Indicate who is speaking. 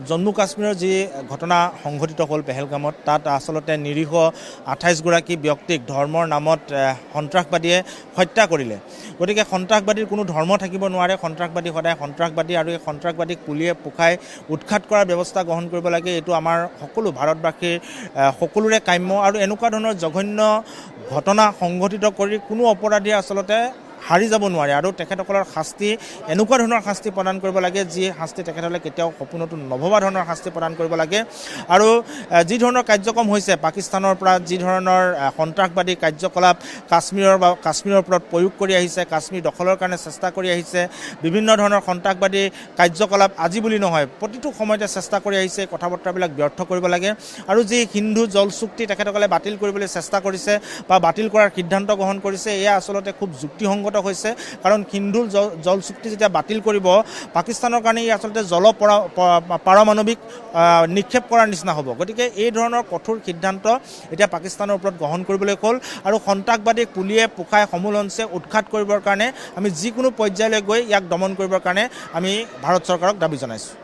Speaker 1: জম্মু কাশ্মীৰৰ যি ঘটনা সংঘটিত হ'ল পেহেলগামত, তাত আচলতে নিৰীহ 28 গৰাকী ব্যক্তিক ধৰ্মৰ নামত সন্ত্ৰাসবাদীয়ে হত্যা কৰিলে। গতিকে সন্ত্ৰাসবাদীৰ কোনো ধৰ্ম থাকিব নোৱাৰে, সন্ত্ৰাসবাদী সদায় সন্ত্ৰাসবাদী, আৰু এই সন্ত্ৰাসবাদীক পুলিয়ে পোখাই উৎখাত কৰাৰ ব্যৱস্থা গ্ৰহণ কৰিব লাগে। এইটো আমাৰ সকলো ভাৰতবাসীৰ সকলোৰে কাম্য, আৰু এনেকুৱা ধৰণৰ জঘন্য ঘটনা সংঘটিত কৰি কোনো অপৰাধীয়ে আচলতে হাৰি যাব নোৱাৰে, আৰু তেখেতসকলৰ শাস্তি এনেকুৱা ধৰণৰ শাস্তি প্ৰদান কৰিব লাগে যি শাস্তি তেখেতসকলে কেতিয়াও সপোনতো নভবা ধৰণৰ শাস্তি প্ৰদান কৰিব লাগে। আৰু যি ধৰণৰ কাৰ্যক্ৰম হৈছে পাকিস্তানৰ পৰা, যি ধৰণৰ সন্ত্ৰাসবাদী কাৰ্যকলাপ কাশ্মীৰৰ ওপৰত প্ৰয়োগ কৰি আহিছে, কাশ্মীৰ দখলৰ কাৰণে চেষ্টা কৰি আহিছে, বিভিন্ন ধৰণৰ সন্ত্ৰাসবাদী কাৰ্যকলাপ আজি বুলি নহয় প্ৰতিটো সময়তে চেষ্টা কৰি আহিছে, কথা বতৰাবিলাক ব্যৰ্থ কৰিব লাগে। আৰু যি সিন্ধু জল চুক্তি তেখেতসকলে বাতিল কৰিবলৈ চেষ্টা কৰিছে বা বাতিল কৰাৰ সিদ্ধান্ত গ্ৰহণ কৰিছে, এয়া আচলতে খুব যুক্তিসংগত হৈছে। কাৰণ সিন্ধু জল চুক্তি যেতিয়া বাতিল কৰিব, পাকিস্তানৰ কাৰণে ই আচলতে পাৰমাণৱিক নিক্ষেপ কৰাৰ নিচিনা হ'ব। গতিকে এই ধৰণৰ কঠোৰ সিদ্ধান্ত এতিয়া পাকিস্তানৰ ওপৰত গ্ৰহণ কৰিবলৈ হ'ল, আৰু সন্ত্ৰাসবাদীক পুলিয়ে পোখাই সমূলঞ্চে উৎখাত কৰিবৰ কাৰণে আমি যিকোনো পৰ্যায়লৈ গৈ ইয়াক দমন কৰিবৰ কাৰণে আমি ভাৰত চৰকাৰক দাবী জনাইছোঁ।